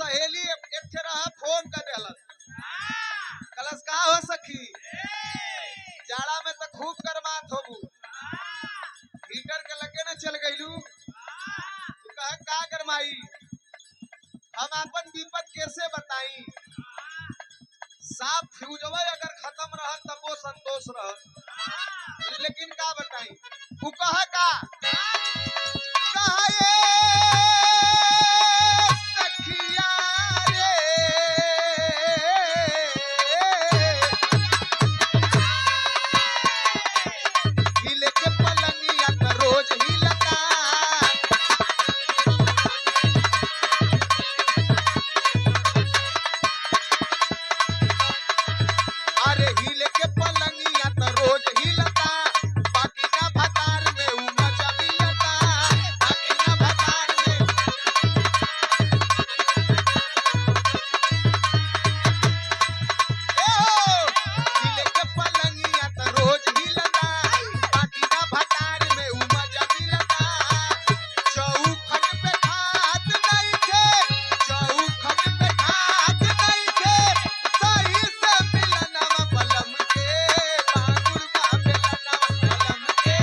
सहेली एक थे रहा फोन कर देलस कलस का हो सखी जाड़ा में तो खूब गरमात होबू हीटर के लगे न चल गईलू तू कह का गरमाई हम अपन विपत कैसे बताई साफ फ्यूजवा अगर खत्म रह तब वो संतोष रह लेकिन का बताई तू कह का कहे सखिया रे हिले के पलंगिया का रोज हिलता अरे हिले के पलंगिया का रोज हिलता बाकी ना भतार में उ मजा मिलता बाकी ना भतार में ए हो हिले के पलंगिया का रोज हिलता बाकी ना भतार में उ मजा मिलता चौखट पे खात नहीं थे चौखट पे खात नहीं थे सही से मिलनवा बलम के बांगुर बा बेलनवा बलम के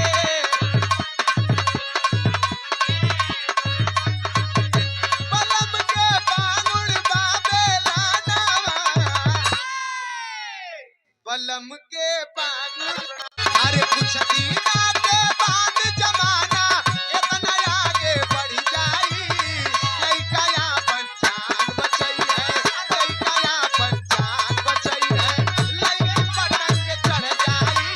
बलम के बांगुर बा बेलनवा बलम के बांगुर अरे कुछ दीना के बाद जमाना इतना आगे बढ़ जाई लइका या पंचान बचई है लइका या पंचान बचई है लइकी पटक के चढ़ जाई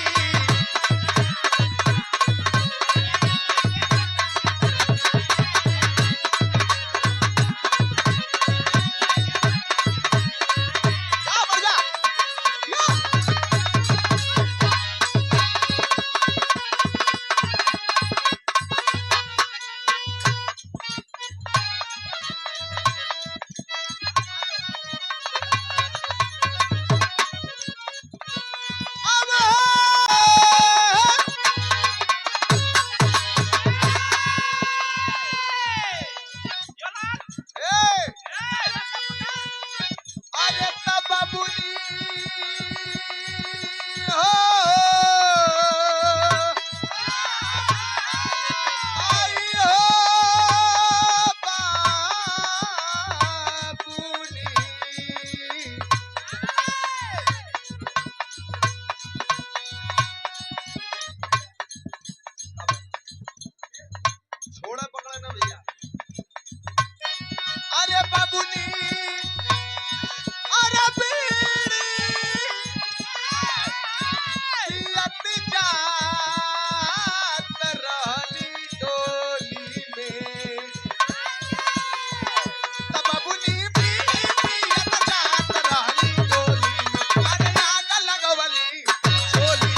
आ बढ़िया यो अरे तब बुनी हो आई हो बाबुनी छोड़ा पकड़ा ना भैया अरे बाबुनी अरे बीड़ी पियत जात रहली डोली में तब बाबुनी बीड़ी पियत जात रहली डोली में अरे आग लगवली चोली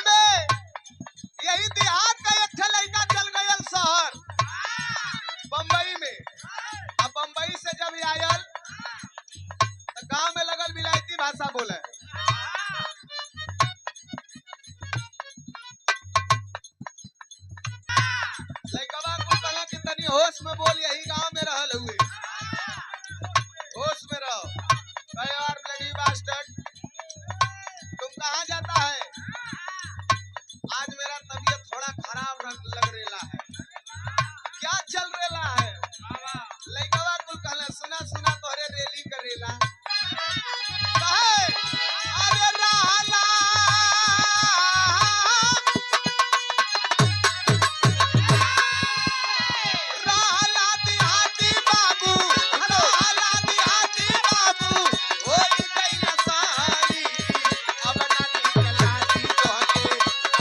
में यही देहात का एक ठे लड़का चल गयल शहर बम्बई में अब बम्बई से जब आयल तो गांव में लगल विलायती भाषा बोले लड़कवा को कहला कि तनी होश में बोल यही गांव में रहल हुए होश में रहो कहे यार ब्लडी बास्टर्ड तुम कहाँ जाता है आज मेरा तबीयत थोड़ा खराब लग रहा है क्या चल रहा है लइकवा कुल कहले सुना सुना तोहरे रेली करेला कहे अरे रहला रहला देहाती बाबू रहला देहाती बाबू होई गइल सारी अब ना निकलाती तोहके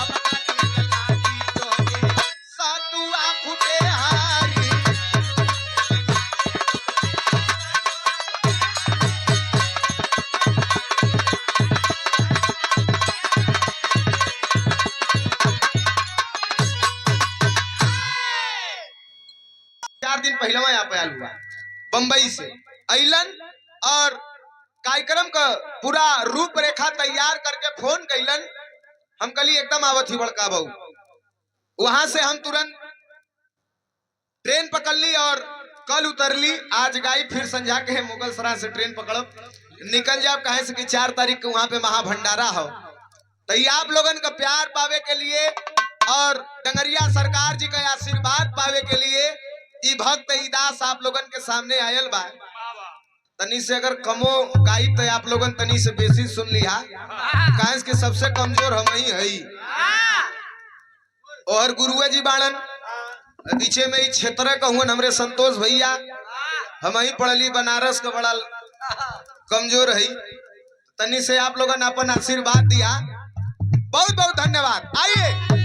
अब ना निकलाती तोहके सतुआ फुटे हारी दिन पहले यहाँ पे आल हुआ बंबई से अइलन और कार्यक्रम का पूरा रूपरेखा तैयार करके फोन कैलन। हम कली एकदम आवत ही बड़का बहू। वहां से हम तुरंत ट्रेन पकड़ ली और कल उतर ली। आज गाई फिर संझा के मुगल सराय से ट्रेन पकड़ब निकल जाओ, कहे से कि 4 तारीख को वहां पे महाभंडारा हो। तो ये आप लोगन का प्यार पावे के लिए और डंगरिया सरकार जी का आशीर्वाद पावे के लिए ई भक्त ई दास आप लोगन के सामने आयल बा। तनी से अगर कमो गाई तो आप लोगन तनी से बेसी सुन लिया, कहे कि सबसे कमजोर हम ही हई। और गुरुआ जी बाणन पीछे में क्षेत्र कहूँ हमरे संतोष भैया, हम ही पढ़ली बनारस का बड़ा कमजोर है। तनी से आप लोगों ने अपन आशीर्वाद दिया, बहुत बहुत धन्यवाद। आइए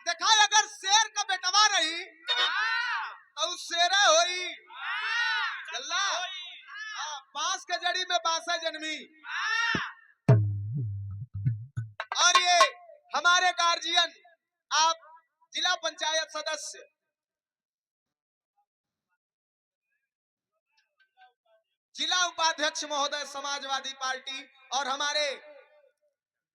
देखा, अगर शेर का बेटवा रही तो शेरा होई चल्ला। बांस के जड़ी में बांसा जन्मी। और ये हमारे गार्जियन, आप जिला पंचायत सदस्य, जिला उपाध्यक्ष महोदय समाजवादी पार्टी, और हमारे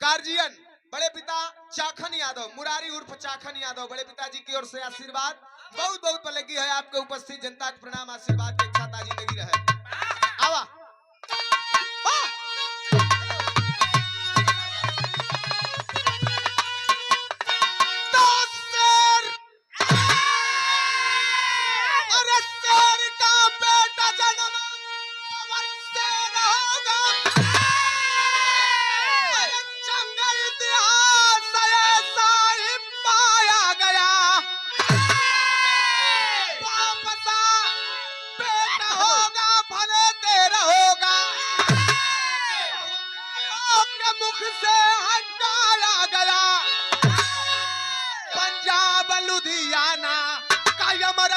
गार्जियन बड़े पिता चाखन यादव, मुरारी उर्फ चाखन यादव, बड़े पिताजी की ओर से आशीर्वाद बहुत बहुत लगी है। आपके उपस्थित जनता को प्रणाम, आशीर्वाद के इच्छा ताजी लगी रहे। आवा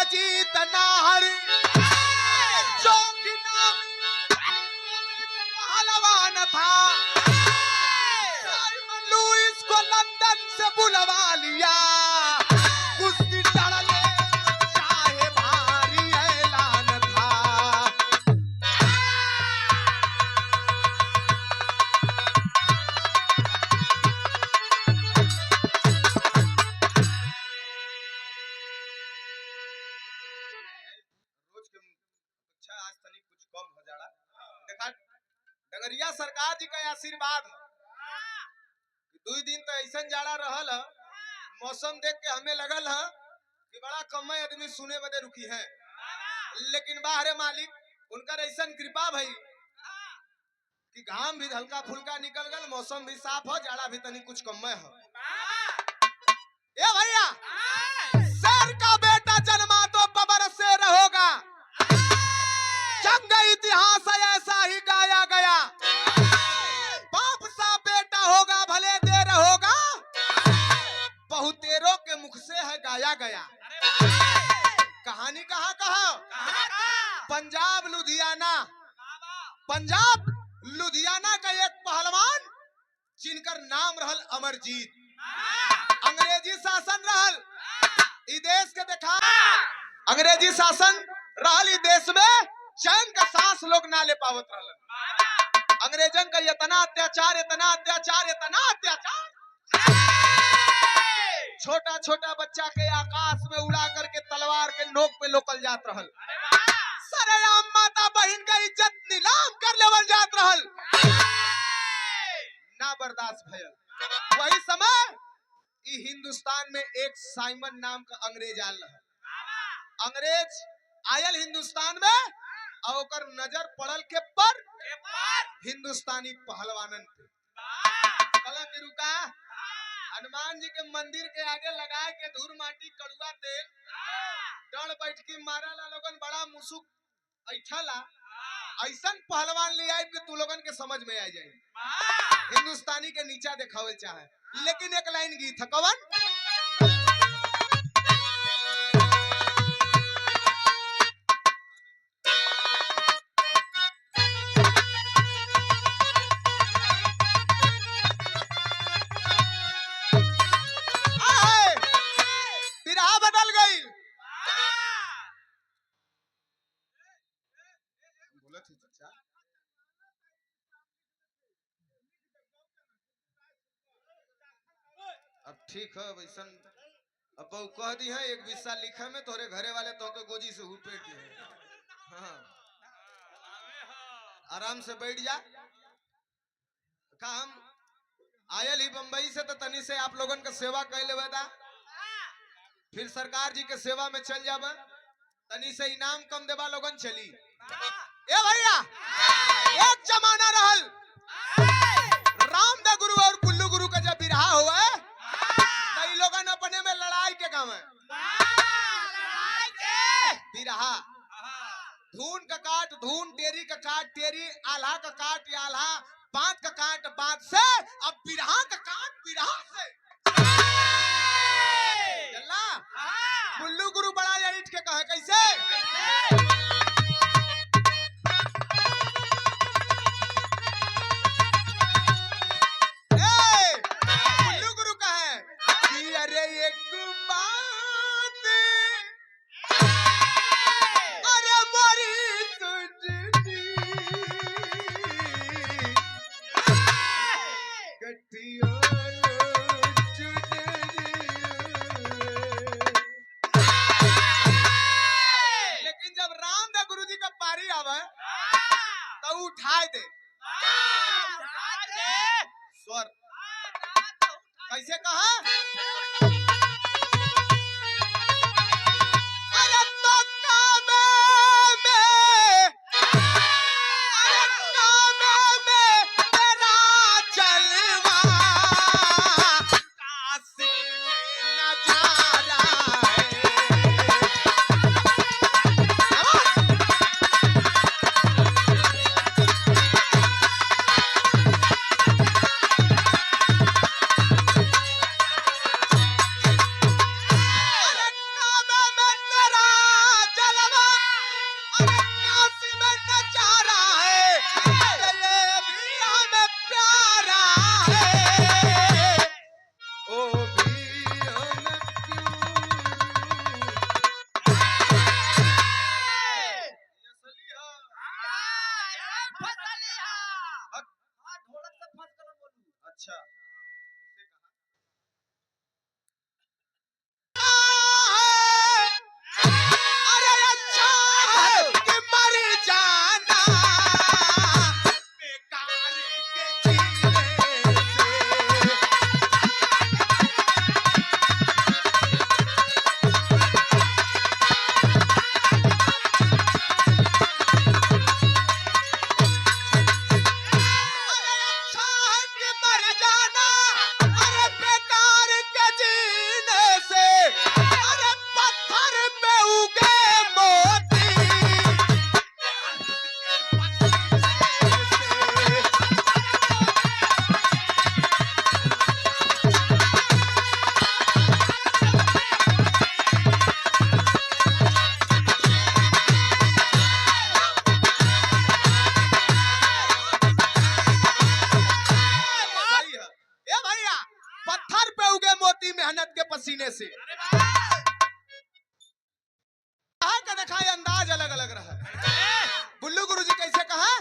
जीत नाहर जो कि नाम पहलवान था, साइमन लुइस को लंदन से बुलवा लिया। कुश्ती लड़ने चाहे भारी ऐलान था। आज तनी कुछ कम हो जाड़ा। देखा, डगरिया सरकार जी का आशीर्वाद है। 2 दिन तो ऐसा जाड़ा रहल है, मौसम देख के हमें लगल है कि बड़ा कम आदमी सुने बदे रुकी है, लेकिन बाहरे मालिक उनका ऐसा कृपा भई कि घाम भी हल्का फुल्का निकल गल, मौसम भी साफ हो, जाड़ा भी तनी कुछ कम है। ए भैया, शेर का बेटा जन्मा तो बबर शेर होगा। जंग इतिहास ऐसा ही गाया गया। बाप सा बेटा होगा भले देर होगा, बहुतेरों के मुख से है गाया गया। कहानी कहाँ कहा? पंजाब लुधियाना। पंजाब लुधियाना का एक पहलवान जिनकर नाम रहल अमरजीत। अंग्रेजी शासन रहल ई देश के, देखा अंग्रेजी शासन रहल ई देश में, चैन का सांस लोग ना ले पावत रहलन। अंग्रेजन का इतना अत्याचार, इतना अत्याचार, इतना अत्याचार, छोटा छोटा बच्चा के आकाश में उड़ा करके तलवार के नोक पे लोकल जात रहल। सरेआम माता बहन का इज्जत नीलाम कर लेवल जात रहल। ना बर्दाश्त भयल। वही समय ई हिंदुस्तान में एक साइमन नाम का अंग्रेज आयल रहा। अंग्रेज आयल हिंदुस्तान में और ओकर नजर पड़ल के पर हिंदुस्तानी पहलवानन पे। कला के रुका, हनुमान जी के मंदिर के आगे लगाए के धूर माटी कड़ुआ तेल, डर बैठ के मारा ला लोगन बड़ा मुसुक ऐठला। ऐसा पहलवान ले आए कि तू लोगन के समझ में आ जाए। हिंदुस्तानी के नीचा देखावल चाहे, लेकिन एक लाइन गीत है कवन। बिरहा बदल गई। बोला थी चाचा, अब ठीक है वैसन। अब बहु कह दी है एक विस्सा लिखे में तोरे घरे वाले तो के गोजी से हुपेट दिए। हाँ आराम से बैठ जा। का हम आयल ही बंबई से तो तनी से आप लोगन का सेवा कैले वेदा, फिर सरकार जी के सेवा में चल जाबा, तनी से इनाम कम देवा लोगन चली। ए भैया एक जमाना रहल रामदा गुरु और कुल्लू गुरु का जब बिरहा हुआ कई लोगन अपने में लड़ाई के काम है। बिरहा धून का काट धून, टेरी का काट टेरी, आल्हा का काट या आल्हा, बात का काट बात से, अब बिरहा का काट बिरहा से। चला कुल्लू गुरु बड़ा या ईट के कहे कैसे। कुल्लू गुरु कहे कि अरे एक बात अरे मोरी तुझी गठिया तो उठाए दे स्वर। कैसे कहा। अरे तो काबे में तेरा जलवा काशी नजारा अच्छा अरे अच्छा कि मर जाना बेकार के जीने से। पत्थर पे उगे मोती मेहनत के पसीने से। का दिखाई अंदाज अलग अलग रहा। बुल्लू गुरु जी कैसे कहा।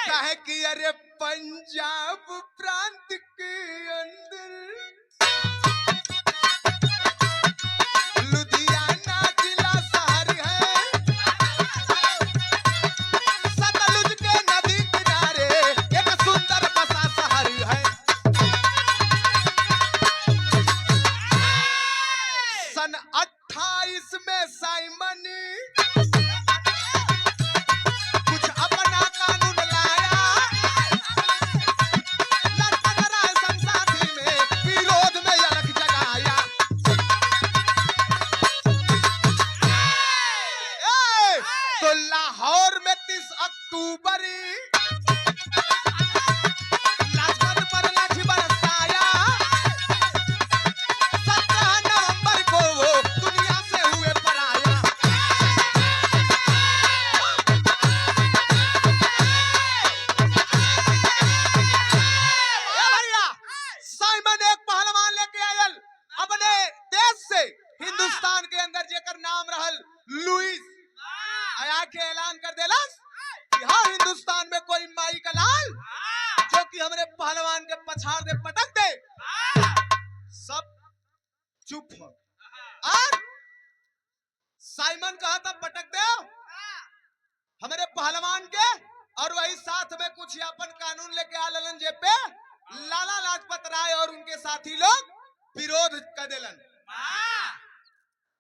कहे कि अरे पंजाब प्रांत के अंदर सन 28 में साइमन कुछ अपना कानून लाया, संसाथी में अक्टूबर लाजपत पर लाठी बरसाया, 17 नवंबर को वो दुनिया से हुए पराया। भैया साइमन एक पहलवान लेके आयल अपने देश से हिंदुस्तान के अंदर जेकर नाम रहल लुइस, आया के ऐलान कर देलस कि हाँ हिंदुस्तान में कोई माई का लाल जो कि हमरे पहलवान के पछाड़ दे पटक दे। सब चुप हो और साइमन कहा था पटक दे हमारे पहलवान के, और वही साथ में कुछ यापन कानून लेके आ ललन जे पे लाला लाजपत राय और उनके साथी लोग विरोध कर देलन।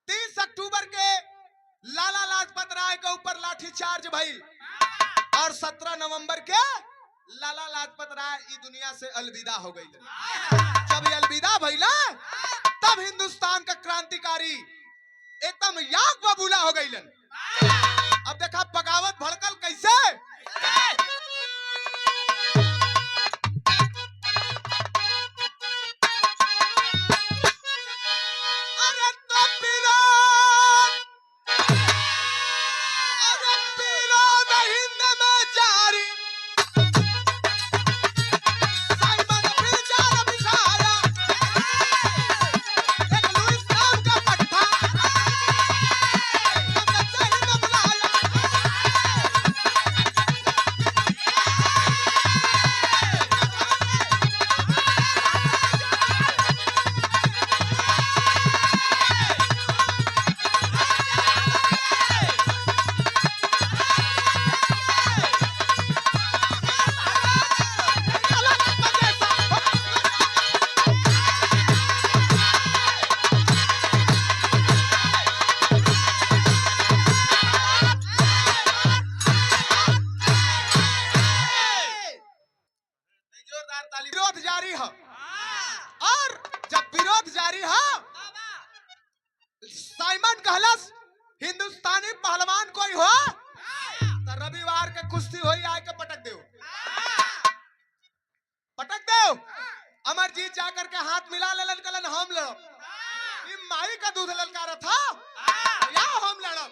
30 अक्टूबर के लाला लाजपत राय के ऊपर लाठीचार्ज भइल और 17 नवंबर के लाला लाजपत राय इस दुनिया से अलविदा हो गई। जब ये अलविदा भइला तब हिंदुस्तान का क्रांतिकारी एकदम याक बबूला हो गई। अब देखा बगावत भड़कल कैसे। विरोध जारी है और जब विरोध जारी है साइमन कहलस हिंदुस्तानी पहलवान कोई हो तो रविवार के कुश्ती होई आए के पटक दो, पटक दो। अमरजीत जाकर के हाथ मिला लेलन कलन हम लड़ब, ये माई का दूध ललकारा था या हम लड़ब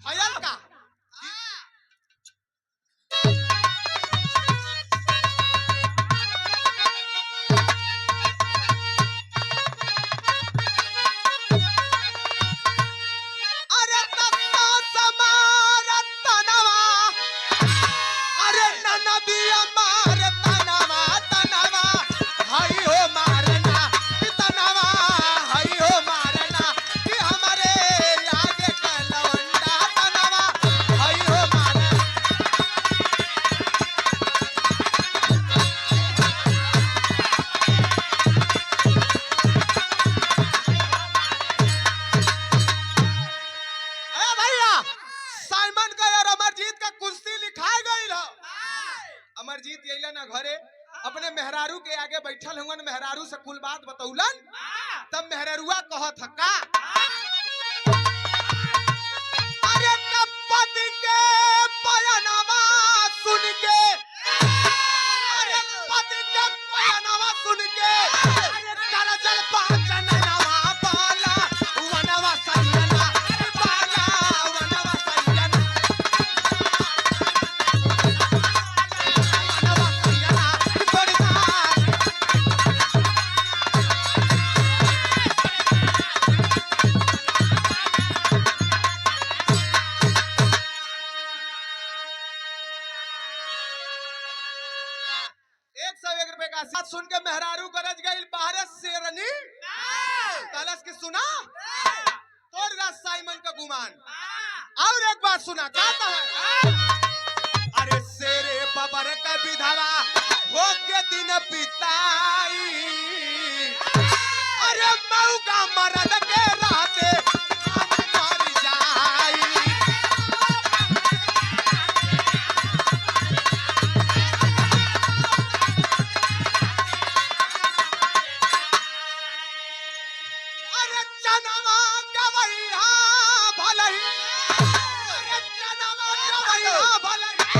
हयल का। अमरजीत यैला ना घरे अपने मेहरारू के आगे बैठल हुआ, मेहरारू से कुल बात बतौलन। तब मेहरारुआ कहत का अरे पति के बयानवा सुन के, अरे पति के बयानवा सुन के चल चल पाचनवा बाला वनवा सैयना बाला वनवा सैयना। साथ सुन के मेहरारू गरज गई बाहर शेरनी कलश की सुना तोड़ साइमन का गुमान। और एक बात सुना कहता है अरे शेरे बबर का विधवा हो के दिन बिताई, अरे मऊगा मरद के रहते मर जाई। जनवा गवैया भलई, जनवा गवैया भलई।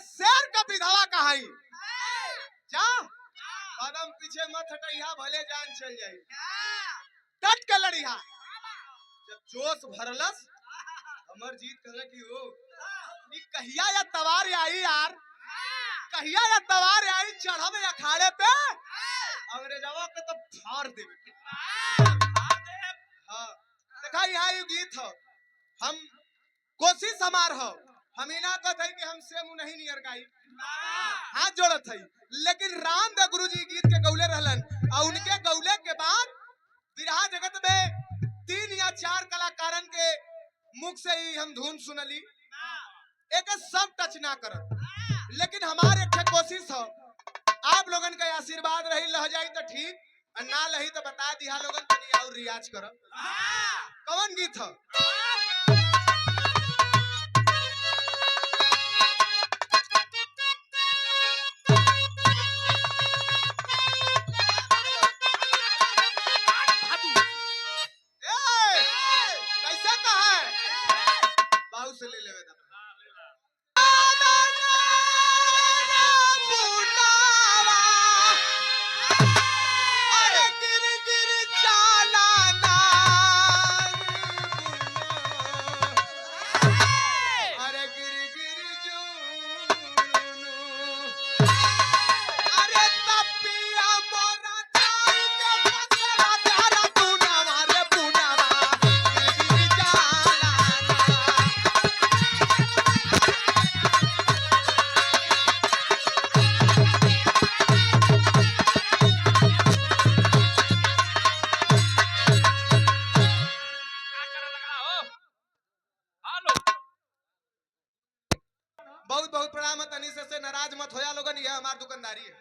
शेर का विधवा कहाई जा कदम पीछे मत हटैया भले जान चल जाई डट के लड़िया जब जोश भरलस अमर जीत कहला कि ओ नी कहिया या तवार आई यार कहिया या तवार आई चढ़ब अखाड़े पे अंग्रेजवा के तो फाड़ देवे हां देखा यहाँ ये गीत हो हम कोशिश हमार हो हम इना कहत है कि हमसे मुंह नहीं नियर गाई हाथ जोड़त है लेकिन रामदेव गुरुजी गीत के गौले रहलन और उनके गौले के बाद बिरहा जगत में 3 या 4 कलाकारन के मुख से ही हम धुन सुनली एक सब टच ना करत लेकिन हमारे एक कोशिश हो आप लोगन का आशीर्वाद रही लह जाई तो ठीक और ना लही तो बता दिया लोगन तनी और रियाज करो कौन गीत हो कैसे कहा है बाहू से ले लेवे बहुत बहुत प्रणाम तनी से नाराज मत होया लोगन ये हमार दुकानदारी है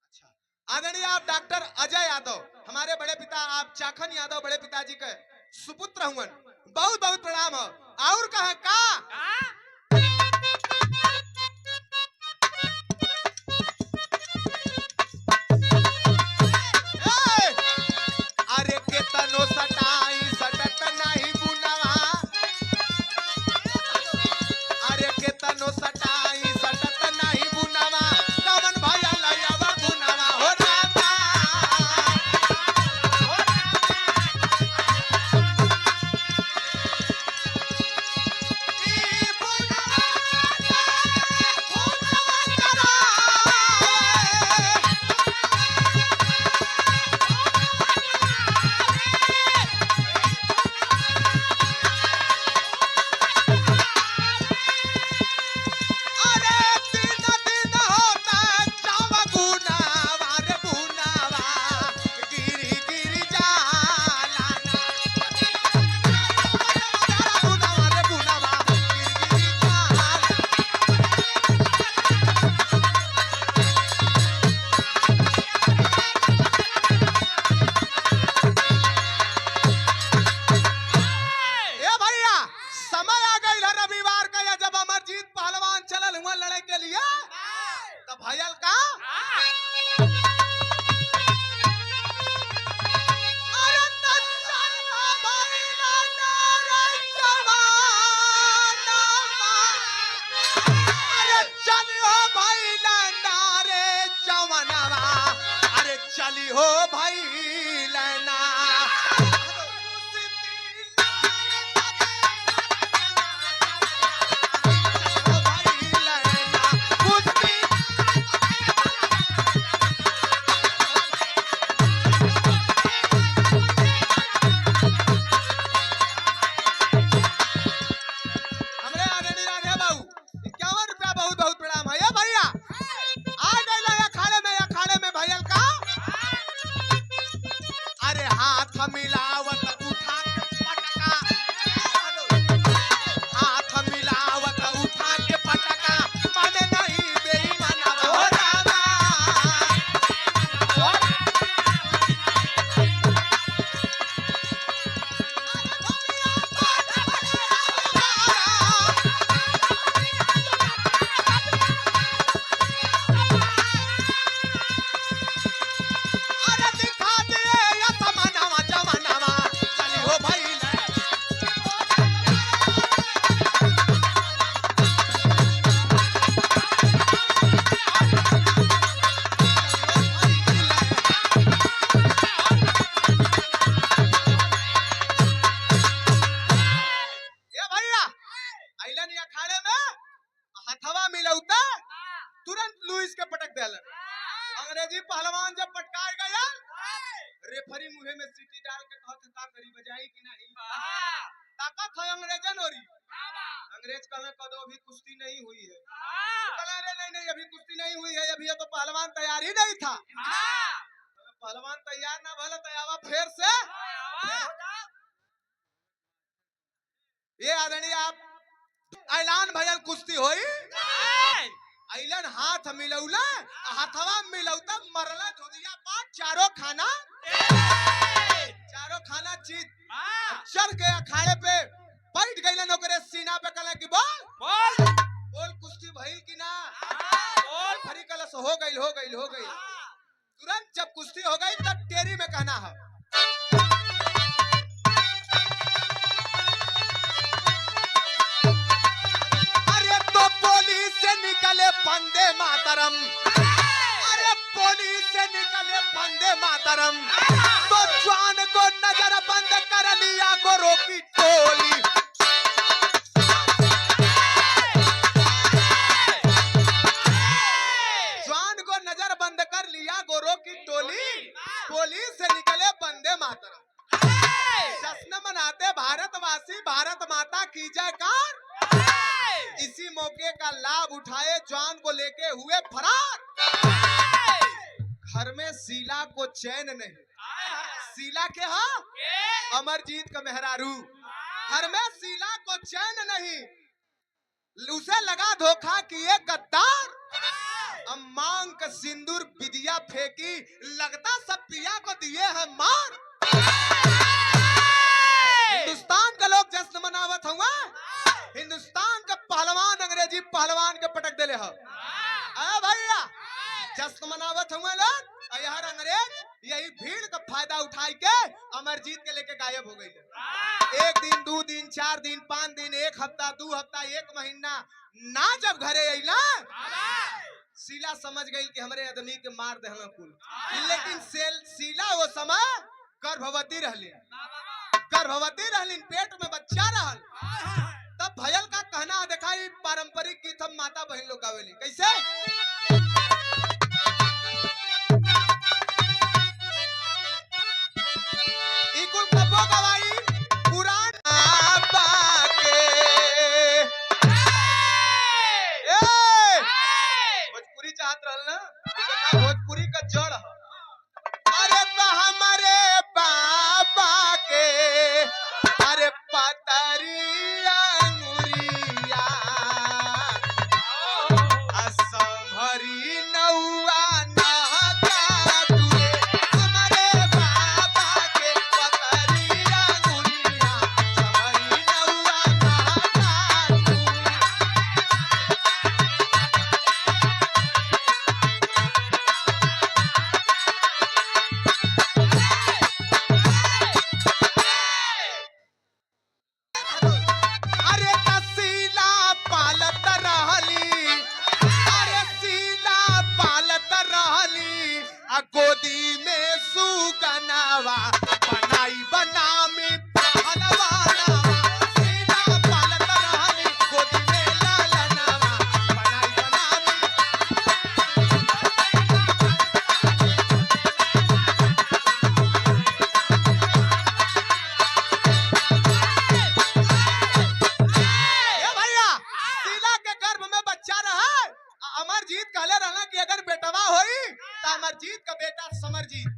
अच्छा आदरणीय आप डॉक्टर अजय यादव हमारे बड़े पिता आप चाखन यादव बड़े पिताजी के सुपुत्र हुवन बहुत बहुत प्रणाम हो और कहा का अरे केतनो सटाई सटत नहीं बुनवा अरे केतनो सटाई सटत नहीं बुनवा कवन भया लयवा बुनवा हो रामा ई बुनवा भयल का अरे नचना भइला नारे जवाना अरे चलियो भइला नारे जवानवा अरे चलियो भइला ना देलन। अंग्रेजी पहलवान जब पटकार गया, रेफरी मुंह में सीटी डाल के कहत का करी बजाई कि नहीं। ताकत है अंग्रेजन होरी। अंग्रेज कहना कदो अभी कुश्ती नहीं हुई है। कहला अरे नहीं नहीं अभी कुश्ती नहीं हुई है, अभी तो पहलवान तैयार ही नहीं था। पहलवान तैयार ना भला तैयार फिर से ये आदरणीय आप ऐलान भयल कुश्ती होई। ऐलन हाथ मिलौला, हाथवा मिलौता मरला धुदिया पाट चारों खाना चीज चढ़ के अखाड़े पे बैठ गइलन, ओकरे सीना पे कहला कि बोल कुश्ती भइल कि ना। बोल फरी कलस हो गइल। तुरंत जब कुश्ती हो गई तब टेरी में कहना है, अरे तो पुलिस से निकले वंदे मातरम, अरे पुलिस से निकले वंदे मातरम, तो जवान को नजर बंद कर लिया गोरों की टोली। जवान को नजर बंद कर लिया गोरों की टोली, पुलिस से निकले वंदे मातरम। जश्न मनाते भारतवासी, भारत माता की जयकार। इसी मौके का लाभ उठाए जवान को लेके हुए फरार। घर में शीला को चैन नहीं। शीला के हाँ अमरजीत का मेहरारू। घर में शीला को चैन नहीं, उसे लगा धोखा कि ये गद्दार। मांग का सिंदूर विदिया फेंकी, लगता सब पिया को दिए हैं मार। हिंदुस्तान का लोग जश्न मनावत हुआ, हिंदुस्तान का पहलवान अंग्रेजी पहलवान के पटक देले हो। भैया जश्न मनावत हुए लोग, यार अंग्रेज यही भीड़ का फायदा उठाई के अमरजीत के लेके गायब हो गई। 1 दिन 2 दिन 4 दिन 5 दिन 1 हफ्ता 2 हफ्ता 1 महीना ना जब घरे अइला, शीला समझ गई कि हमरे आदमी के मार दे हम कुल। लेकिन शीला वो समय गर्भवती रहली, पेट में बच्चा रहल। तब भयल का कहना देखा पारंपरिक गीत हम माता बहन लोग गावेली कैसे। इकुल कबो गवाई पुरान भोजपुरी चाहत रहल ना, भोजपुरी का जड़ है। अरे तो हमारे बाबा के अरे पतरिया मुरिया असंभरी नौआ नहका तुरे। हमारे बाबा के पतरिया मुरिया असंभरी नौआ नहका तुरे। गोदी में सुगनावा बनाई बनामी पहलवाना, शीला पालत रहली गोदी में लालनावा बनाई बनामी। ये भैया शीला के गर्भ में बच्चा रहा। अमरजीत कहले रहना कि अगर बेटवा होई तो अमरजीत का बेटा समरजीत,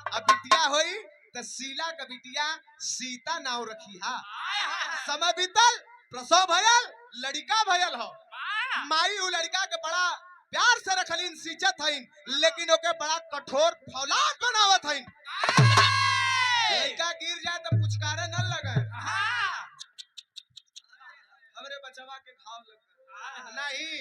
अब बिटिया होई तो शीला का बिटिया सीता नाव रखी हा। समय बीतल, प्रसव भयल, लड़का भयल हो। माई उ लड़का के बड़ा प्यार से रखलिन, सींचत हइन, लेकिन ओके बड़ा कठोर फौलाद बनावत हइन। लड़का गिर जाए तो पुचकारे न लगे, हमरे बचवा के घाव लग नहीं।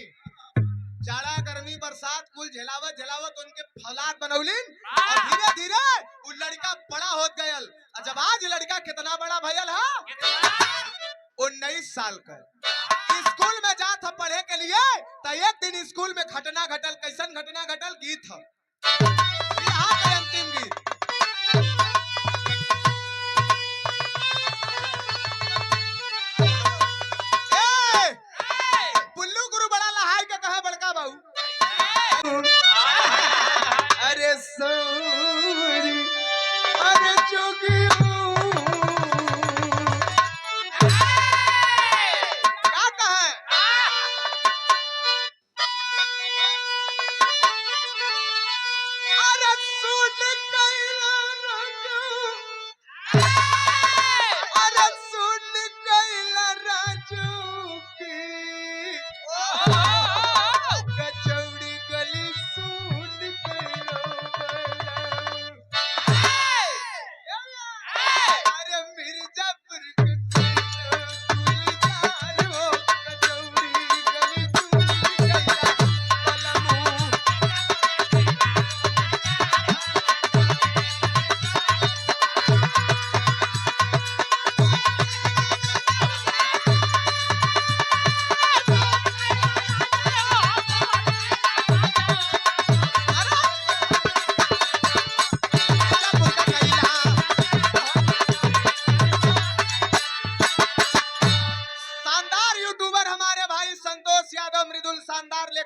जाड़ा गर्मी बरसात कुल झेलावत उनके फौलाद बनौलिन और धीरे धीरे वो लड़का बड़ा होत गयल। जब आज लड़का कितना बड़ा भयल है, 19 साल का। स्कूल में जात है पढ़े के लिए, तो एक दिन स्कूल में घटना घटल। कैसन घटना घटल? गीत है यहाँ पे अंतिम गीत। बुल्लू गुरु बड़ा लहाई के कहा बड़का बाबू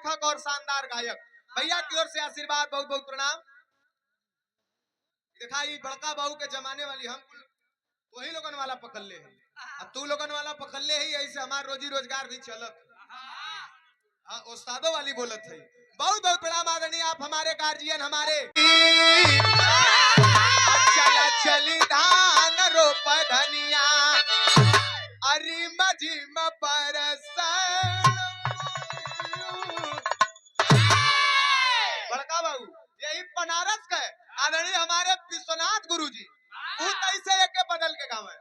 लेखक और शानदार गायक। भैया की ओर से आशीर्वाद, बहुत बहुत प्रणाम। देखा ये बड़का बाबू के जमाने वाली हम वही लोगन वाला पकड़ ले, अब तू लोगन वाला पकड़ ले ही, ऐसे हमार रोजी रोजगार भी चलत। हाँ, उस्तादों वाली बोलत है। बहुत बहुत प्रणाम आदरणीय, आप हमारे गार्जियन, हमारे चला चली धान रोप धनिया अरे मजिम बड़का बाबू यही बनारस का आदरणीय हमारे विश्वनाथ गुरु जी, ऐसे एक बदल के गाँव है।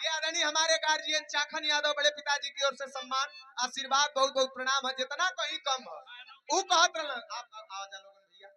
ये आदरणीय हमारे गार्जियन चाखन यादव बड़े पिताजी की ओर से सम्मान आशीर्वाद, बहुत बहुत प्रणाम है। जितना कहीं कम है वो कहत रहलन। आप आवाज लोगन भैया।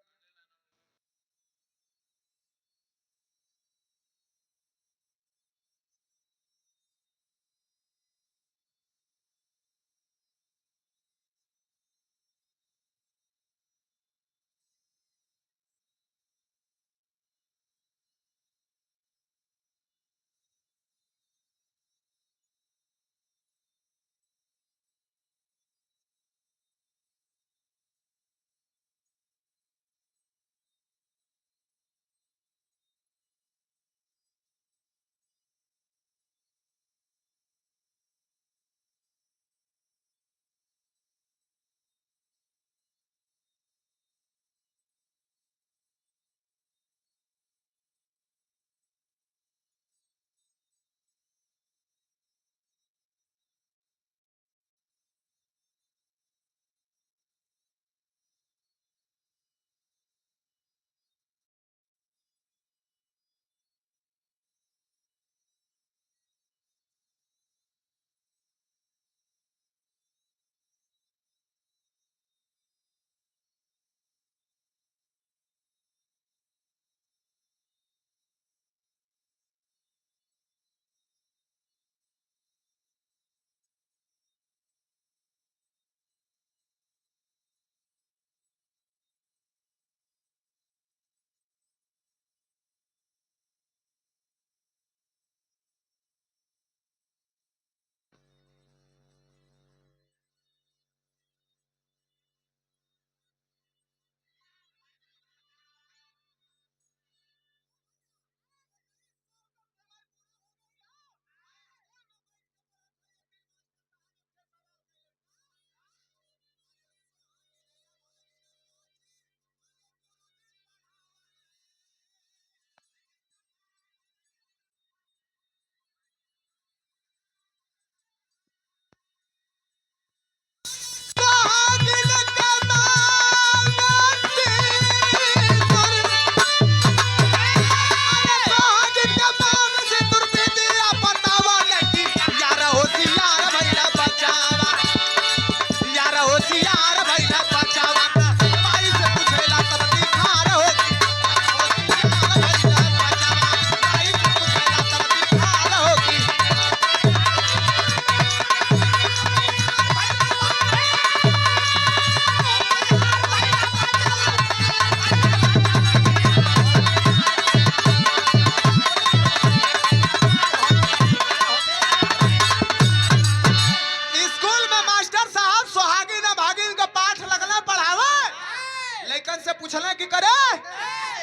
पूछना कि करे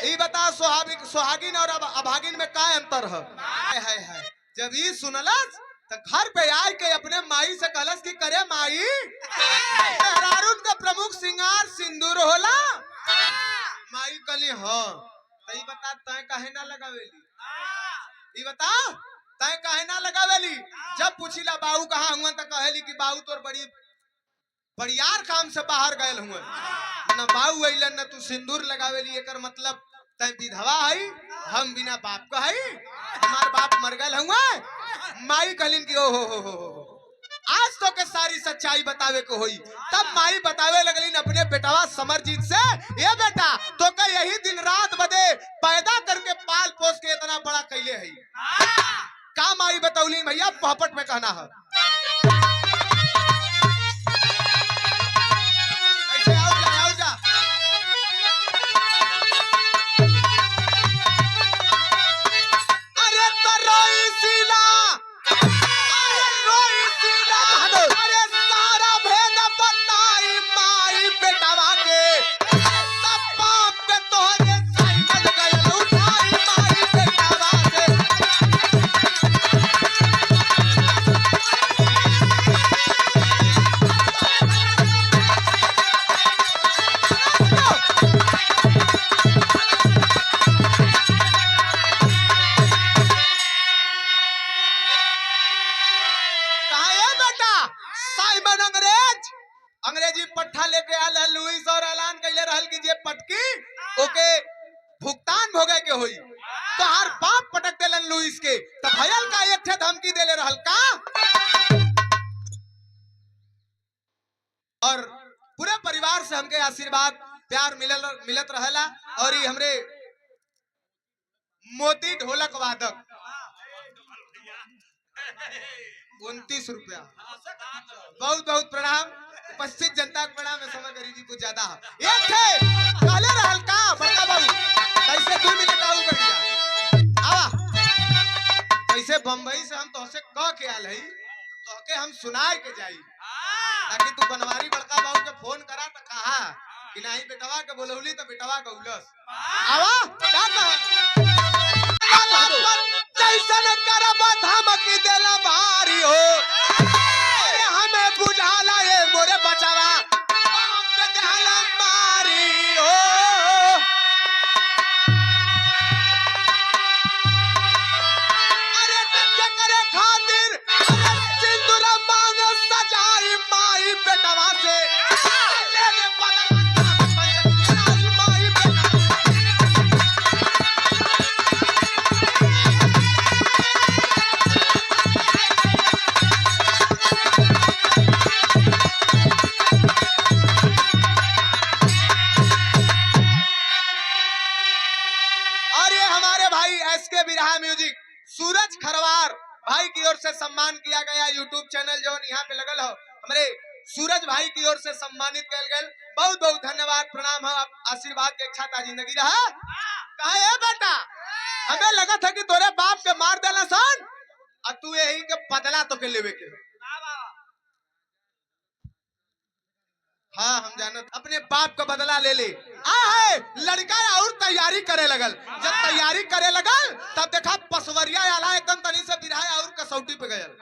ये बता सुहागिन और अभागिन में क्या अंतर है। जब ये सुनलस तो घर पे आए के अपने माई से कहलस कि करे माई मेहरारून का प्रमुख श्रृंगार सिंदूर होला। माई कहली हाँ। तो ये बता तय काहे ना लगावेली, ये बता तय काहे ना लगावेली। जब पूछिला बाऊ कहाँ हुआ तो कहली कि बाऊ तोर बड़ी बड़ियार काम से बाहर गए हुए न बाऊ अइलन न तू सिंदूर लगावेली। एकर मतलब तय विधवा है, हम बिना बाप का है, हमार बाप मर गए हुए। माई कहलिन कि ओ हो आज तो के सारी सच्चाई बतावे को होई। तब माई बतावे लगलिन अपने बेटवा समरजीत से, ये बेटा तो के यही दिन रात बदे पैदा करके पाल पोस के इतना बड़ा कैले है। का माई बतौलिन भैया पहपट में कहना है। अंग्रेजी पट्ठा लेके आल है लुइस और ऐलान कैले रहल कि जे पटकी ओके भुगतान भोगे के होई। तो हर बाप पटक देलन लुइस के, तो भयल का एक ठे धमकी देले रहल का, और पूरे परिवार से हमके आशीर्वाद प्यार मिलत रहेला। और ये हमरे मोती ढोलक वादक 29 रुपया, बहुत बहुत प्रणाम। उपस्थित जनता को प्रणाम। समय गरीबी कुछ ज्यादा है। एक थे काले रहल का बड़का बाबू कैसे 2 मिनट आऊ बढ़िया आवा, कैसे बम्बई से हम तोहसे कह के आल हई, तोहके हम सुनाए के जाई ताकि तू बनवारी बड़का बाबू के फोन करा तो कहा कि नहीं बेटवा के बोलौली तो बेटवा के उलस आवा का जैसन करब धमकी देला भारी हो, अरे हमें बुझाला ये मोरे बचावा हम देला मारी हो। अरे टक्के करे खातिर सिंदूर मांग सजाई माई बेटवा से लेने बदला माई बेटवा। एसके बिरहा म्यूजिक सूरज खरवार भाई की ओर से सम्मान किया गया। यूट्यूब चैनल जो यहाँ पे लगल हो हमारे सूरज भाई की ओर से सम्मानित किया गया। बहुत बहुत धन्यवाद प्रणाम हो। आशीर्वाद के इच्छा ता जिंदगी रहा। कहा है बेटा हमें लगा था कि तोरे बाप के मार देना सन और तू यही के बदला तो के लेवे के। हाँ हम जानत अपने बाप का बदला ले ले। है लड़का और तैयारी करे लगल। जब तैयारी करे लगल तब देखा पसवरिया आला एकदम तनी से बिरहा और कसौटी पे गयल।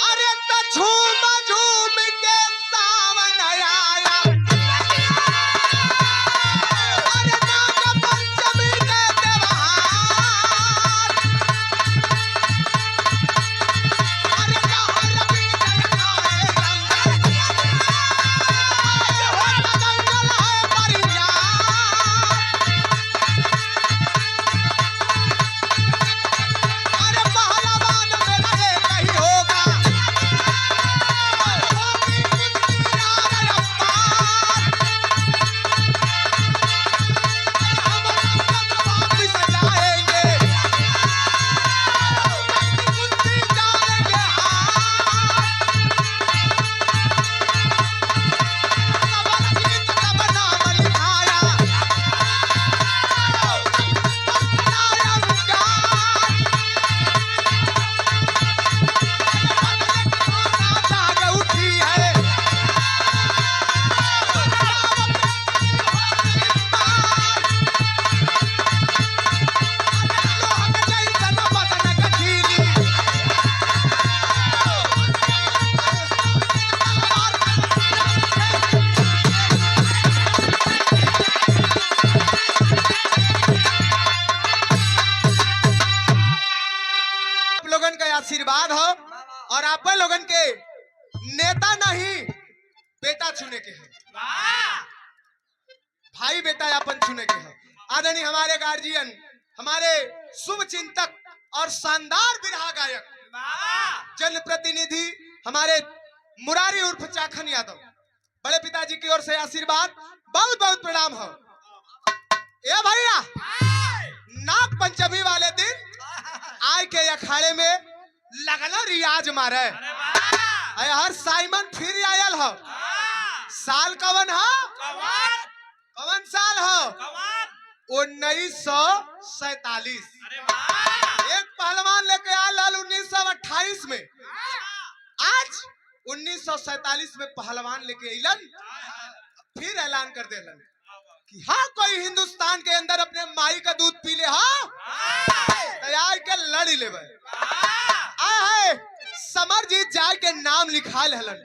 अरे तो झूम झूम के सावन आया, आशीर्वाद हो और आप लोगन के नेता नहीं बेटा चुने के है। भाई बेटा अपन चुने के है। आदरणीय हमारे गार्जियन हमारे शुभ चिंतक और शानदार बिरहा गायक जनप्रतिनिधि हमारे मुरारी उर्फ चाखन यादव बड़े पिताजी की ओर से आशीर्वाद बहुत बहुत प्रणाम हो। ए भैया नाग पंचमी वाले दिन आय के अखाड़े में लगना रियाज मारे। हर साइमन फिर आयल हो। साल कवन हो? कवन साल हो? 1947। एक पहलवान लेके आयल 1928 में। आज 1947 में पहलवान लेके अलन फिर ऐलान कर देलन कि हाँ कोई हिंदुस्तान के अंदर अपने माई का दूध पी ले हाँ तैयार के लड़ी ले समरजीत जाए के नाम लिखा लेलन।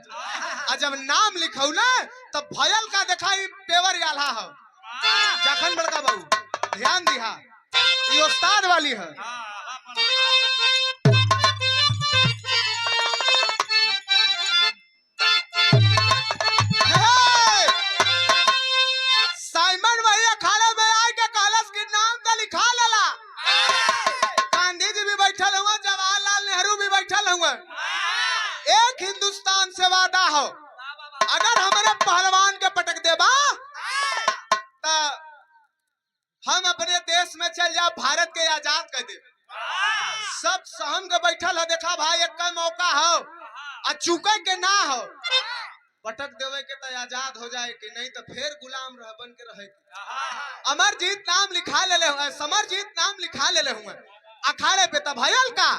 और जब नाम लिखौ ना तब भयल का दिखाई पेवर आल्हा हो जखन बड़का बाबू ध्यान दिहा ये उस्ताद वाली है। साइमन वही अखाड़ा में आए के कहलस कि नाम तो लिखा लेला। गांधी जी भी बैठल हुआ, जवाहरलाल नेहरू भी बैठल हुआ। एक हिंदुस्तान से वादा हो, अगर हमारे पहलवान के पटक देबा तो हम अपने देश में चल जा, भारत के आजाद कर दे। सब सहम के बैठल है, देखा भाई एक मौका हो और चुके के ना हो, पटक देवे के तो आजाद हो जाए कि नहीं तो फिर गुलाम रह बन के रहे। अमरजीत नाम लिखा ले हुए, समरजीत नाम लिखा ले हुए अखाड़े पे तब भयल का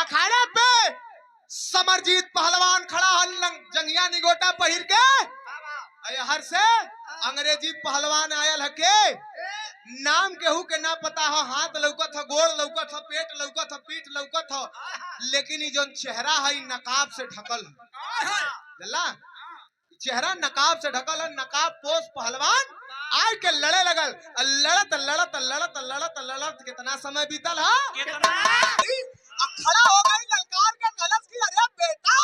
अखाड़े पे समरजीत पहलवान खड़ा हल जंगिया निगोटा पहिर के हर से अंग्रेजी पहलवान आयल है के नाम केहू के ना पता हो, हाथ लौकत हो, गोड़ लौकत हो, पेट लौकत हो, पीठ लौकत हो, लेकिन ये जो चेहरा है नकाब से ढकल है। चेहरा नकाब से ढकल है, नकाब पोस पहलवान आय के लड़े लगल। लड़त लड़त लड़त लड़त लड़त कितना समय बीतल है, खड़ा हो गई ललकार के कलश की, अरे बेटा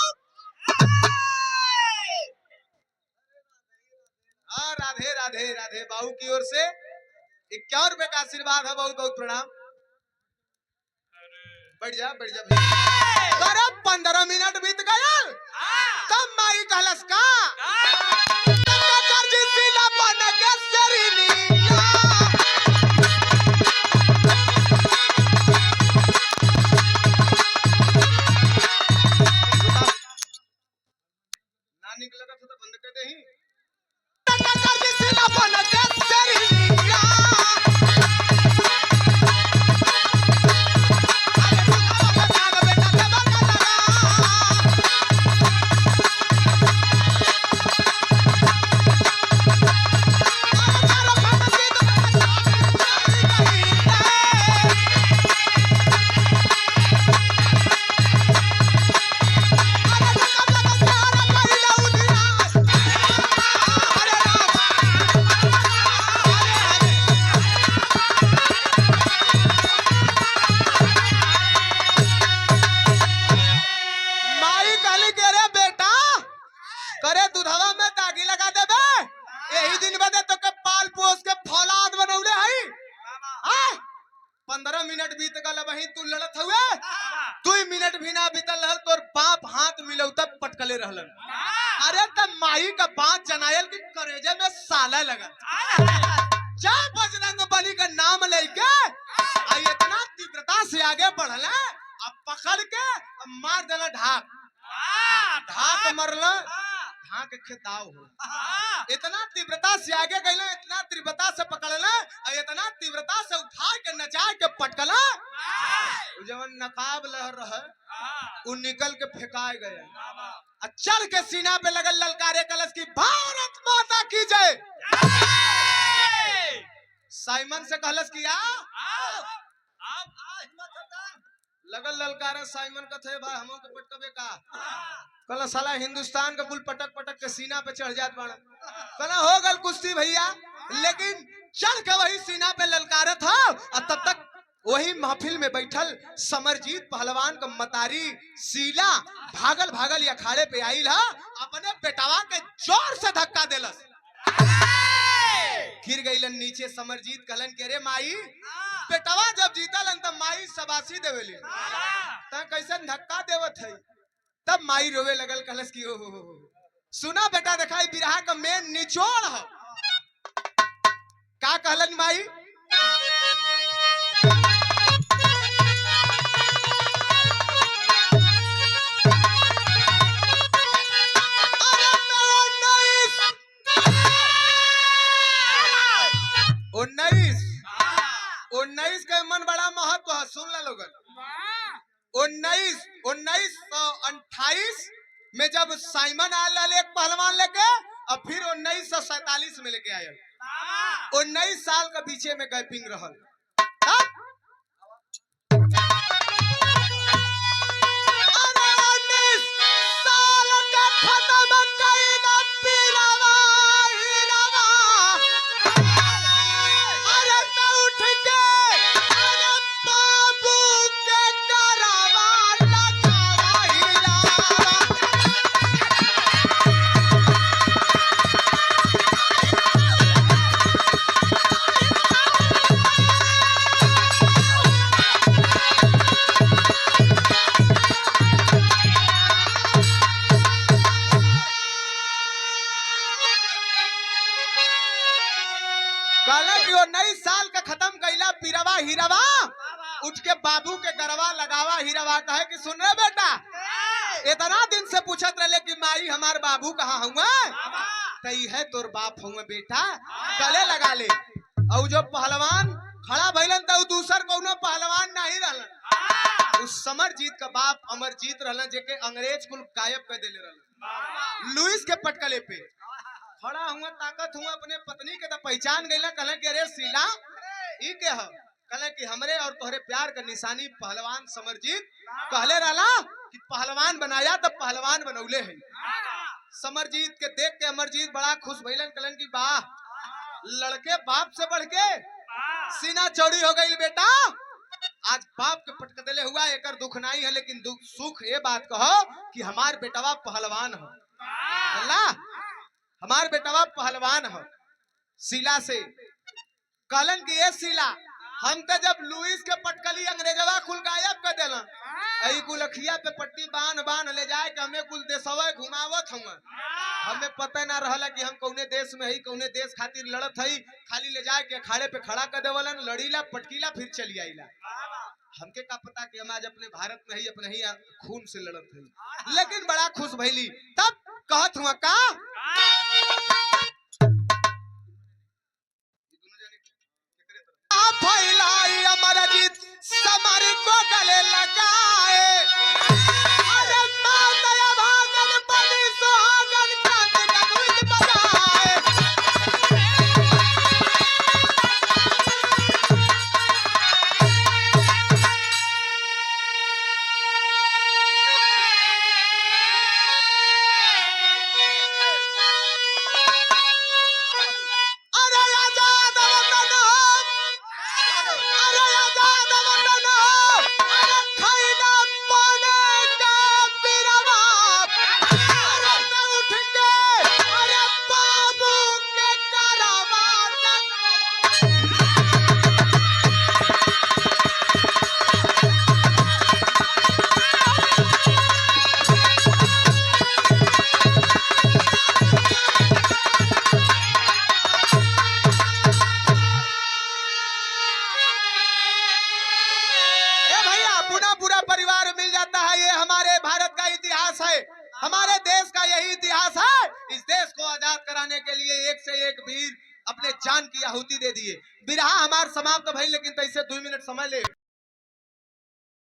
राधे राधे राधे। बाबू की ओर से 51 रुपए का आशीर्वाद है, बहुत बहुत प्रणाम। बढ़ जा 15 मिनट बीत गए तब माई कलश का निकल रहा था तो बंद कर दे ही। करे दूधवा में दागी लगा देबे, यही दिन बदे तो के पाल पोस के फौलाद बनौले हई। 15 मिनट बीत गल, वही तू लड़त हुए 2 मिनट भी ना बीतल रहल, तोर बाप हाथ मिलौ तब पटकले रहलन। अरे तब माई का बात जनायल की करेजे में साला लगल। जब बजरंग बली का नाम लेके इतना तीव्रता से आगे बढ़ले, अब पकड़ के मार देला ढाक ढाक मरला ढाक के दाव हो इतना तीव्रता से आगे गईला इतना तीव्रता से पकड़ला और इतना तीव्रता से उठा के नचा के पटकला जवन नकाब लहर रहा वो निकल के फेंकाए गए चढ़ के सीना पे लगल ललकारे कलश की भारत माता की जय साइमन से कहलस किया लगल ललकारे साइमन का थे भाई हमों के पटकबे का कल साला हिंदुस्तान का कुल पटक पटक के सीना पे चढ़ जात बाड़ा कल हो गल कुश्ती भैया लेकिन चढ़ के वही सीना पे ललकारे था और तब तक वही महफिल में बैठल समरजीत पहलवान का मतारी शीला भागल भागल या अखाड़े पे आइल हा अपने बेटावा के जोर से धक्का देलस गिर गईलन नीचे समरजीत कहलन के रे माई बेटावा जब जीतलन तब माई शबाशी देवेली ता कैसन धक्का देवत है तब माई रोवे लगल कहलस की ओ सुना बेटा दिखाई बिरहा का मेन निचोड़ है का कहलन माई उन्नीस का मन बड़ा महत्व है सुन ला लोगन 1928 में जब साइमन आयल एक पहलवान लेके और फिर 1947 में लेके आयल 19 साल का पीछे में गैपिंग रहल हीरावा उठ के बाबू के गरवा लगावा हीरावा कहे कि सुन रहे बेटा इतना दिन से पूछत रहे कि माई हमार बाबू कहाँ हुआ कही है तोर बाप हुआ बेटा गले लगा ले और जो पहलवान खड़ा भइलन तो दूसर कोनो पहलवान नहीं रहलन उस समरजीत का बाप अमरजीत रहलन जेके अंग्रेज कुल गायब कर देले रहलन लुइस के पटकले पे खड़ा हुआ ताकत हुआ अपने पत्नी के तो पहचान गईला कहले कि अरे शीला ई के ह कहले कि हमरे और तोहरे प्यार का निशानी पहलवान समरजीत कहले रहला कि पहलवान बनाया तब पहलवान बनौले है समरजीत के देख के अमरजीत बड़ा खुश भइलन कहलन कि वाह लड़के बाप से बढ़ के सीना चौड़ी हो गई बेटा आज बाप के पटक देले हुआ एकर दुख नहीं है लेकिन दुख सुख ये बात कहो कि हमार बेटवा पहलवान हो अल्लाह हमार बेटवा पहलवान हो शीला से कहलन कि ये शीला हम तो जब लुइस के पटकली अंग्रेजवा कुल गायब कर देला आई गुलखिया पे पट्टी बांध बांध ले जाए कि हमें कुल देशवा घुमावत हुआ हमें पता ना रहला कि हम कौने देश में है कौने देश खातिर लड़त है खाली ले जाए के अखाड़े पे खड़ा कर देवलन लड़ीला पटकीला फिर चली आईला हमके का पता कि हम आज अपने भारत में ही अपने ही खून से लड़त है लेकिन बड़ा खुश भइली तब कहत हुआ का फैलाई अमरजीत समर को गले लगाए अरे माता भागन पति सुहागन क्रांति का गीत बजाए हमारे देश का यही इतिहास है। इस देश को आजाद कराने के लिए एक से एक वीर अपने जान की आहुति दे दिए। बिरहा हमार समाप्त भइल, लेकिन तैसे 2 मिनट समय ले।